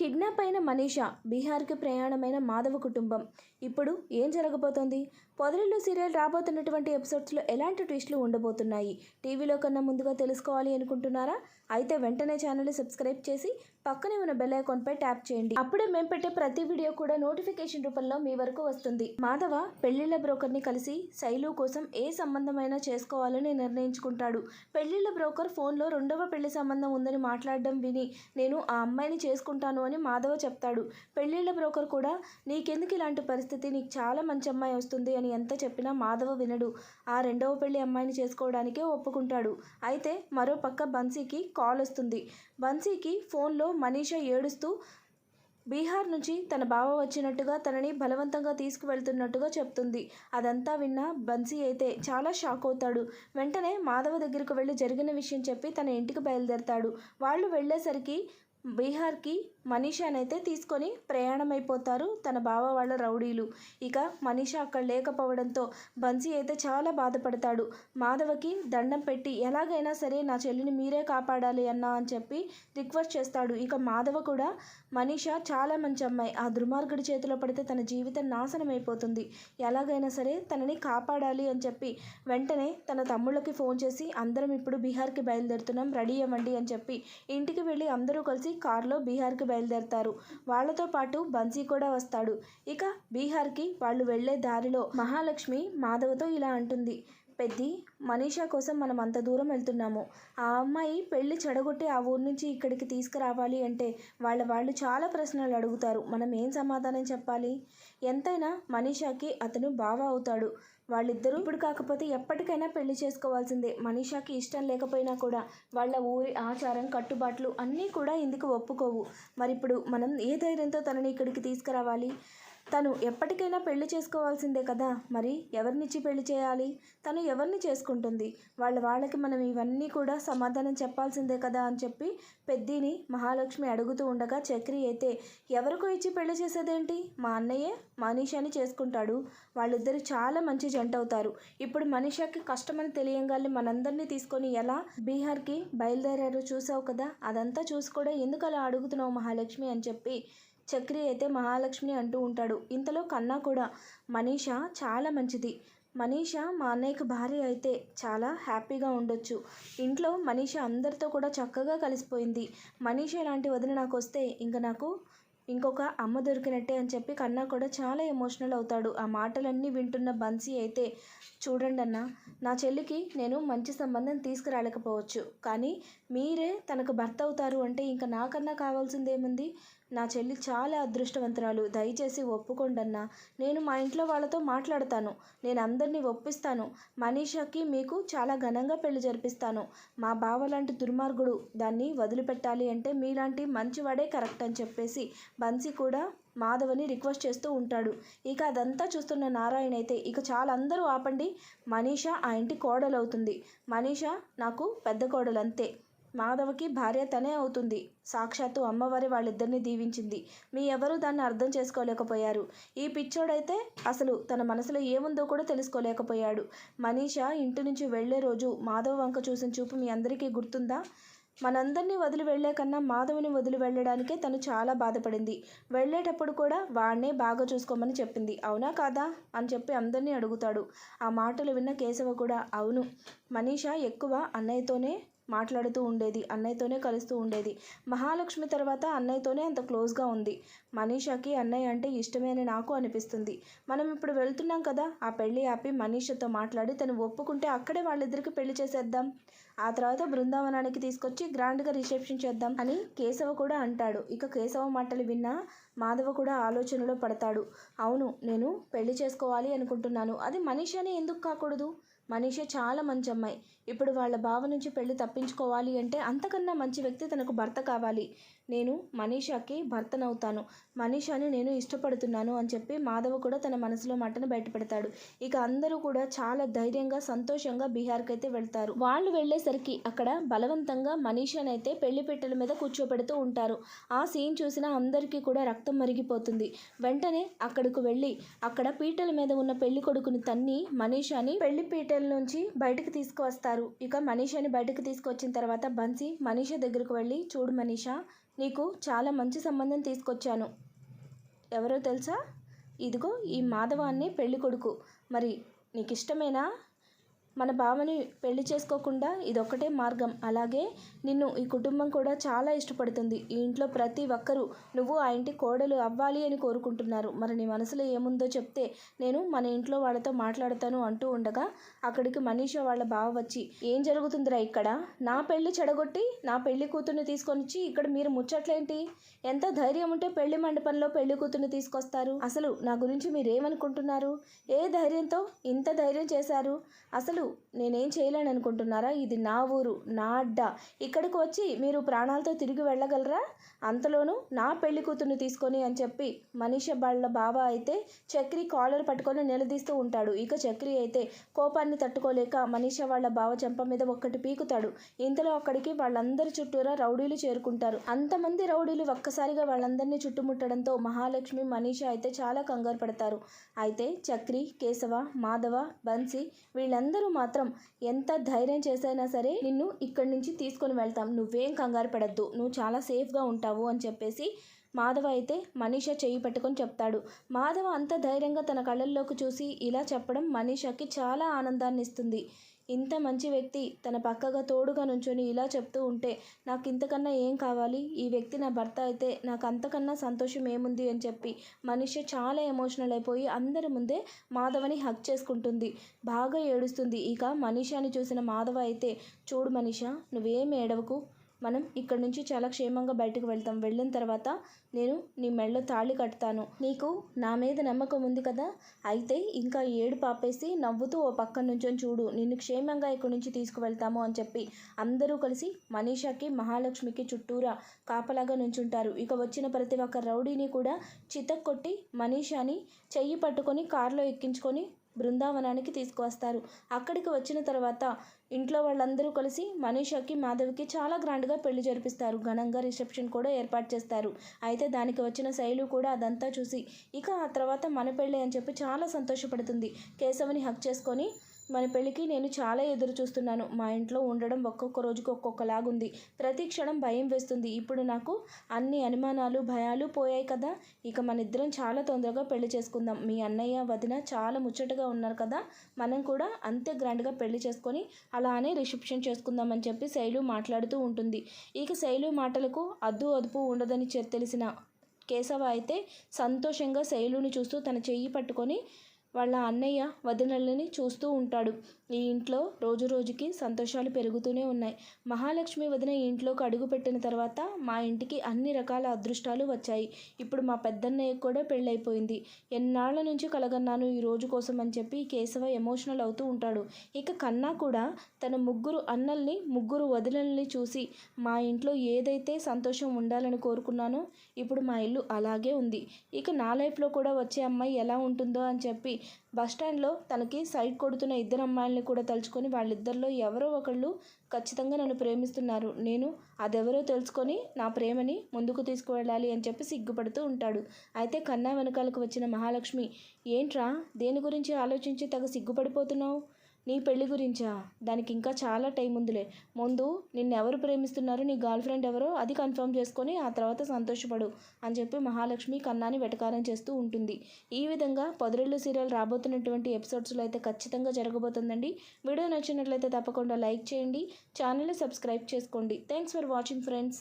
Kidnap అయిన మనీషా బీహార్కి ప్రయాణమైన మాధవ కుటుంబం ఇప్పుడు ఏం జరగబోతోంది? పొదరిల్లు సీరియల్ రాబోతున్నటువంటి ఎపిసోడ్స్లో ఎలాంటి ట్విస్టులు ఉండబోతున్నాయి? టీవీలో కన్నా ముందుగా తెలుసుకోవాలి అనుకుంటున్నారా? అయితే వెంటనే ఛానల్ని సబ్స్క్రైబ్ చేసి పక్కనే ఉన్న బెల్ ఐకాన్పై ట్యాప్ చేయండి. అప్పుడే మేము పెట్టే ప్రతి వీడియో కూడా నోటిఫికేషన్ రూపంలో మీ వరకు వస్తుంది. మాధవ పెళ్లిళ్ల బ్రోకర్ని కలిసి శైలు కోసం ఏ సంబంధమైనా చేసుకోవాలని నిర్ణయించుకుంటాడు. పెళ్లిళ్ల బ్రోకర్ ఫోన్లో రెండవ పెళ్లి సంబంధం ఉందని మాట్లాడడం విని నేను ఆ అమ్మాయిని చేసుకుంటాను అని మాధవ చెప్తాడు. పెళ్లిళ్ల బ్రోకర్ కూడా నీకెందుకు ఇలాంటి పరిస్థితి, నీకు చాలా మంచి అమ్మాయి వస్తుంది అని ఎంత చెప్పినా మాధవ వినడు. ఆ రెండవ పెళ్లి అమ్మాయిని చేసుకోవడానికే ఒప్పుకుంటాడు. అయితే మరో పక్క బన్సీకి కాల్ వస్తుంది. బన్సీకి ఫోన్లో మనీషా ఏడుస్తూ బీహార్ నుంచి తన బావ వచ్చినట్టుగా తనని బలవంతంగా తీసుకువెళ్తున్నట్టుగా చెప్తుంది. అదంతా విన్న బన్సీ అయితే చాలా షాక్ అవుతాడు. వెంటనే మాధవ దగ్గరకు వెళ్ళి జరిగిన విషయం చెప్పి తన ఇంటికి బయలుదేరతాడు. వాళ్ళు వెళ్ళేసరికి బీహార్కి మనీషానైతే తీసుకొని ప్రయాణమైపోతారు తన బావ వాళ్ళ రౌడీలు. ఇక మనీషా అక్కడ లేకపోవడంతో బన్సీ అయితే చాలా బాధపడతాడు. మాధవకి దండం పెట్టి ఎలాగైనా సరే నా చెల్లిని మీరే కాపాడాలి అన్నా అని చెప్పి రిక్వెస్ట్ చేస్తాడు. ఇక మాధవ కూడా మనీషా చాలా మంచి అమ్మాయి, ఆ దుర్మార్గుడి చేతిలో పడితే తన జీవితం నాశనం అయిపోతుంది, ఎలాగైనా సరే తనని కాపాడాలి అని చెప్పి వెంటనే తన తమ్ముళ్ళకి ఫోన్ చేసి అందరం ఇప్పుడు బీహార్కి బయలుదేరుతున్నాం, రెడీ అవ్వండి అని చెప్పి ఇంటికి వెళ్ళి అందరూ కలిసి కారులో బీహార్కి బయలుదేరతారు. వాళ్లతో పాటు బన్సీ కూడా వస్తాడు. ఇక బీహార్కి వాళ్ళు వెళ్లే దారిలో మహాలక్ష్మి మాధవతో ఇలా అంటుంది, పెద్ది, మనీషా కోసం మనం అంత దూరం వెళ్తున్నాము. ఆ అమ్మాయి పెళ్లి చెడగొట్టి ఆ ఊరు నుంచి ఇక్కడికి తీసుకురావాలి అంటే వాళ్ళు చాలా ప్రశ్నలు అడుగుతారు. మనం ఏం సమాధానం చెప్పాలి? ఎంతైనా మనీషాకి అతను బావ అవుతాడు. వాళ్ళిద్దరూ ఇప్పుడు కాకపోతే ఎప్పటికైనా పెళ్లి చేసుకోవాల్సిందే. మనీషాకి ఇష్టం లేకపోయినా కూడా వాళ్ళ ఊరి ఆచారం కట్టుబాట్లు అన్నీ కూడా ఇందుకు ఒప్పుకోవు. మరి ఇప్పుడు మనం ఏ ధైర్యంతో తనని ఇక్కడికి తీసుకురావాలి? తను ఎప్పటికైనా పెళ్లి చేసుకోవాల్సిందే కదా. మరి ఎవరినిచ్చి పెళ్లి చేయాలి? తను ఎవరిని చేసుకుంటుంది? వాళ్ళకి మనం ఇవన్నీ కూడా సమాధానం చెప్పాల్సిందే కదా అని చెప్పి పెద్దిని మహాలక్ష్మి అడుగుతూ ఉండగా చక్రి అయితే ఎవరికో ఇచ్చి పెళ్లి చేసేదేంటి, మా అన్నయ్యే మనీషాని చేసుకుంటాడు, వాళ్ళిద్దరు చాలా మంచి జంట అవుతారు. ఇప్పుడు మనీషాకి కష్టమని తెలియంగానే మనందరినీ తీసుకొని ఎలా బీహార్కి బయలుదేరారో చూసావు కదా, అదంతా చూసి కూడా ఎందుకు అలా అడుగుతున్నావు మహాలక్ష్మి అని చెప్పి చక్రి అయితే మహాలక్ష్మిని అంటూ ఉంటాడు. ఇంతలో కన్నా కూడా మనీషా చాలా మంచిది, మనీషా మా అన్నయ్యకు భార్య అయితే చాలా హ్యాపీగా ఉండొచ్చు, ఇంట్లో మనీషా అందరితో కూడా చక్కగా కలిసిపోయింది, మనీషా లాంటి వదిన నాకు వస్తే ఇంకా నాకు ఇంకొక అమ్మ దొరికినట్టే అని చెప్పి కన్నా కూడా చాలా ఎమోషనల్ అవుతాడు. ఆ మాటలన్నీ వింటున్న బన్సీ అయితే చూడండి అన్న, నా చెల్లికి నేను మంచి సంబంధం తీసుకురాలేకపోవచ్చు, కానీ మీరే తనకు భర్త అవుతారు అంటే ఇంకా నాకన్నా కావాల్సిందేముంది? నా చెల్లి చాలా అదృష్టవంతురాలు, దయచేసి ఒప్పుకోండి అన్న, నేను మా ఇంట్లో వాళ్ళతో మాట్లాడతాను, నేను అందరినీ ఒప్పిస్తాను, మనీషాకి మీకు చాలా ఘనంగా పెళ్లి జరిపిస్తాను, మా బావ లాంటి దుర్మార్గుడు దాన్ని వదిలిపెట్టాలి అంటే మీలాంటి మంచివాడే కరెక్ట్ అని చెప్పేసి బన్సీ కూడా మాధవని రిక్వెస్ట్ చేస్తూ ఉంటాడు. ఇక అదంతా చూస్తున్న నారాయణ అయితే ఇక చాలా అందరూ ఆపండి, మనీషా ఆ ఇంటి కోడలవుతుంది, మనీషా నాకు పెద్ద కోడలు అంతే, మాధవకి భార్య తనే అవుతుంది, సాక్షాత్తు అమ్మవారి వాళ్ళిద్దరిని దీవించింది, మీ ఎవరు దాన్ని అర్థం చేసుకోలేకపోయారు, ఈ పిచ్చోడైతే అసలు తన మనసులో ఏముందో కూడా తెలుసుకోలేకపోయాడు. మనీషా ఇంటి నుంచి వెళ్లే రోజు మాధవ వంక చూసిన చూపు మీ అందరికీ గుర్తుందా? మనందరినీ వదిలి వెళ్లే కన్నా మాధవుని వదిలి వెళ్ళడానికే తను చాలా బాధపడింది, వెళ్ళేటప్పుడు కూడా వాడినే బాగా చూసుకోమని చెప్పింది, అవునా కాదా అని చెప్పి అందరినీ అడుగుతాడు. ఆ మాటలు విన్న కేశవ కూడా అవును, మనీషా ఎక్కువ అన్నయ్యతోనే మాట్లాడుతూ ఉండేది, అన్నయ్యతోనే కలుస్తూ ఉండేది, మహాలక్ష్మి తర్వాత అన్నయ్యతోనే అంత క్లోజ్గా ఉంది, మనీషాకి అన్నయ్య అంటే ఇష్టమే అని నాకు అనిపిస్తుంది, మనం ఇప్పుడు వెళ్తున్నాం కదా, ఆ పెళ్ళి ఆపి మనీషాతో మాట్లాడి తను ఒప్పుకుంటే అక్కడే వాళ్ళిద్దరికి పెళ్లి చేసేద్దాం, ఆ తర్వాత బృందావనానికి తీసుకొచ్చి గ్రాండ్గా రిసెప్షన్ చేద్దాం అని కేశవ కూడా అంటాడు. ఇక కేశవ మాటలు విన్న మాధవ కూడా ఆలోచనలో పడతాడు. అవును, నేను పెళ్లి చేసుకోవాలి అనుకుంటున్నాను, అది మనీషానే ఎందుకు కాకూడదు, మనీషా చాలా మంచి అమ్మాయి, ఇప్పుడు వాళ్ళ బావ నుంచి పెళ్లి తప్పించుకోవాలి అంటే అంతకన్నా మంచి వ్యక్తి తనకు భర్త కావాలి, నేను మనీషాకి భర్తనవుతాను, మనీషాని నేను ఇష్టపడుతున్నాను అని చెప్పి మాధవ కూడా తన మనసులో మాటను బయటపెడతాడు. ఇక అందరూ కూడా చాలా ధైర్యంగా సంతోషంగా బీహార్కి అయితే వెళ్తారు. వాళ్ళు వెళ్ళేసరికి అక్కడ బలవంతంగా మనీషానైతే పెళ్లిపీటల మీద కూర్చోబెడుతూ ఉంటారు. ఆ సీన్ చూసిన అందరికీ కూడా రక్తం మరిగిపోతుంది. వెంటనే అక్కడికి వెళ్ళి అక్కడ పీటల మీద ఉన్న పెళ్లి కొడుకుని తన్ని మనీషాని పెళ్లి పీటల నుంచి బయటకు తీసుకువస్తారు. ఇక మనీషాని బయటకు తీసుకొచ్చిన తర్వాత బన్సీ మనీషా దగ్గరకు వెళ్ళి, చూడు మనీషా, నీకు చాలా మంచి సంబంధం తీసుకొచ్చాను. ఎవరో తెలుసా? ఇదిగో ఈ మాధవాన్ని పెళ్లి కొడుకు. మరి నీకు ఇష్టమేనా? మన బావని పెళ్లి చేసుకోకుండా ఇదొక్కటే మార్గం. అలాగే నిన్ను ఈ కుటుంబం కూడా చాలా ఇష్టపడుతుంది. ఈ ఇంట్లో ప్రతి ఒక్కరూ నువ్వు ఆ ఇంటి కోడలు అవ్వాలి అని కోరుకుంటున్నారు. మరి నీ మనసులో ఏముందో చెప్తే నేను మన ఇంట్లో వాళ్ళతో మాట్లాడతాను అంటూ ఉండగా అక్కడికి మనీషా వాళ్ళ బావ వచ్చి, ఏం జరుగుతుందిరా ఇక్కడ? నా పెళ్లి చెడగొట్టి నా పెళ్లి కూతుర్ని తీసుకొని వచ్చి ఇక్కడ మీరు ముచ్చట్లేంటి? ఎంత ధైర్యం ఉంటే పెళ్లి మండపంలో పెళ్లి కూతుర్ని తీసుకొస్తారు? అసలు నా గురించి మీరేమనుకుంటున్నారు? ఏ ధైర్యంతో ఇంత ధైర్యం చేశారు? అసలు నేనేం చేయలేను అనుకుంటున్నారా? ఇది నా ఊరు, నా అడ్డ. ఇక్కడికి వచ్చి మీరు ప్రాణాలతో తిరిగి వెళ్ళగలరా? అంతలోనూ నా పెళ్లి కూతుర్ని తీసుకొని అని చెప్పి మనీషా వాళ్ళ బావ అయితే చక్రి కాలర్ పట్టుకొని నిలదీస్తూ ఉంటాడు. ఇక చక్రి అయితే కోపాన్ని తట్టుకోలేక మనీషా వాళ్ళ బావ చెంప మీద ఒక్కటి పీకుతాడు. ఇంతలో అక్కడికి వాళ్ళందరి చుట్టూరా రౌడీలు చేరుకుంటారు. అంతమంది రౌడీలు ఒక్కసారిగా వాళ్ళందరినీ చుట్టుముట్టడంతో మహాలక్ష్మి, మనీషా అయితే చాలా కంగారు పడతారు. అయితే చక్రి, కేశవ, మాధవ, బన్సీ వీళ్ళందరూ మాత్రం ఎంత ధైర్యం చేసైనా సరే నిన్ను ఇక్కడి నుంచి తీసుకొని వెళ్తాం, నువ్వేం కంగారు పడద్దు, నువ్వు చాలా సేఫ్గా ఉంటావు అని చెప్పేసి మాధవ అయితే మనీషా చెయ్యి పట్టుకొని చెప్తాడు. మాధవ అంత ధైర్యంగా తన కళ్ళల్లోకి చూసి ఇలా చెప్పడం మనీషాకి చాలా ఆనందాన్ని ఇస్తుంది. ఇంత మంచి వ్యక్తి తన పక్కగా తోడుగా నుంచొని ఇలా చెప్తూ ఉంటే నాకు ఇంతకన్నా ఏం కావాలి? ఈ వ్యక్తి నా భర్త అయితే నాకు అంతకన్నా సంతోషం ఏముంది అని చెప్పి మనీషా చాలా ఎమోషనల్ అయిపోయి అందరి ముందే మాధవని హగ్ చేసుకుంటుంది. బాగా ఏడుస్తుంది. ఇక మనీషాని చూసిన మాధవ అయితే, చూడు మనీషా, నువ్వేం ఏడవకు, మనం ఇక్కడి నుంచి చాలా క్షేమంగా బయటకు వెళ్తాం. వెళ్ళిన తర్వాత నేను నీ మెడలో తాళి కడతాను. నీకు నా మీద నమ్మకం ఉంది కదా? అయితే ఇంకా ఏడు పాపేసి నవ్వుతూ ఓ పక్క నుంచొని చూడు, నిన్ను క్షేమంగా ఇక్కడి నుంచి తీసుకువెళ్తాము అని చెప్పి అందరూ కలిసి మనీషాకి, మహాలక్ష్మికి చుట్టూరా కాపలాగా నుంచుంటారు. ఇక వచ్చిన ప్రతి ఒక్క రౌడీని కూడా చితక్కొట్టి మనీషాని చెయ్యి పట్టుకొని కారులో ఎక్కించుకొని బృందావనానికి తీసుకువస్తారు. అక్కడికి వచ్చిన తర్వాత ఇంట్లో వాళ్ళందరూ కలిసి మనీషాకి, మాధవ్కి చాలా గ్రాండ్గా పెళ్లి జరిపిస్తారు. ఘనంగా రిసెప్షన్ కూడా ఏర్పాటు చేస్తారు. అయితే దానికి వచ్చిన శైలు కూడా అదంతా చూసి ఇక ఆ తర్వాత మన పెళ్ళి అని చెప్పి చాలా సంతోషపడుతుంది. కేశవని హక్ చేసుకొని, మన పెళ్ళికి నేను చాలా ఎదురు చూస్తున్నాను. మా ఇంట్లో ఉండడం ఒక్కొక్క రోజుకి ఒక్కొక్కలాగుంది. ప్రతి క్షణం భయం వేస్తుంది. ఇప్పుడు నాకు అన్ని అనుమానాలు, భయాలు పోయాయి కదా. ఇక మన ఇద్దరం చాలా తొందరగా పెళ్లి చేసుకుందాం. మీ అన్నయ్య, వదిన చాలా ముచ్చటగా ఉన్నారు కదా. మనం కూడా అంతే గ్రాండ్గా పెళ్లి చేసుకొని అలానే రిసెప్షన్ చేసుకుందామని చెప్పి శైలు మాట్లాడుతూ ఉంటుంది. ఇక శైలు మాటలకు అద్దు అదుపు ఉండదని తెలిసిన కేశవ అయితే సంతోషంగా శైలుని చూస్తూ తన చెయ్యి పట్టుకొని వాళ్ళ అన్నయ్య, వదినల్ని చూస్తూ ఉంటాడు. ఈ ఇంట్లో రోజు రోజుకి సంతోషాలు పెరుగుతూనే ఉన్నాయి. మహాలక్ష్మి వదిన ఈ ఇంట్లోకి అడుగు పెట్టిన తర్వాత మా ఇంటికి అన్ని రకాల అదృష్టాలు వచ్చాయి. ఇప్పుడు మా పెద్దన్నయ్య కూడా పెళ్ళైపోయింది. ఎన్నాళ్ళ నుంచి కలగన్నాను ఈ రోజు కోసం అని చెప్పి కేశవ ఎమోషనల్ అవుతూ ఉంటాడు. ఇక కన్నా కూడా తన ముగ్గురు అన్నల్ని, ముగ్గురు వదినల్ని చూసి మా ఇంట్లో ఏదైతే సంతోషం ఉండాలని కోరుకున్నానో ఇప్పుడు మా ఇల్లు అలాగే ఉంది. ఇక నా లైఫ్లో కూడా వచ్చే అమ్మాయి ఎలా ఉంటుందో అని చెప్పి బస్టాండ్లో తనకి సైట్ కొడుతున్న ఇద్దరు అమ్మాయిల్ని కూడా తలుచుకొని వాళ్ళిద్దరిలో ఎవరో ఒకళ్ళు ఖచ్చితంగా నన్ను ప్రేమిస్తున్నారు, నేను అదెవరో తెలుసుకొని నా ప్రేమని ముందుకు తీసుకువెళ్ళాలి అని చెప్పి సిగ్గుపడుతూ ఉంటాడు. అయితే కన్నా వెనకాలకు వచ్చిన మహాలక్ష్మి, ఏంట్రా దేని గురించి ఆలోచించి తెగ సిగ్గుపడిపోతున్నావు? నీ పెళ్లి గురించా? దానికి ఇంకా చాలా టైం ఉందిలే. ముందు నిన్నెవరు ప్రేమిస్తున్నారో, నీ గర్ల్ ఫ్రెండ్ ఎవరో అది కన్ఫర్మ్ చేసుకొని ఆ తర్వాత సంతోషపడు అని చెప్పి మహాలక్ష్మి కన్నాని వెటకారం చేస్తూ ఉంటుంది. ఈ విధంగా పొదరిల్లు సీరియల్ రాబోతున్నటువంటి ఎపిసోడ్స్లో అయితే ఖచ్చితంగా జరగబోతుందండి. వీడియో నచ్చినట్లయితే తప్పకుండా లైక్ చేయండి, ఛానల్ని సబ్స్క్రైబ్ చేసుకోండి. Thanks for watching friends.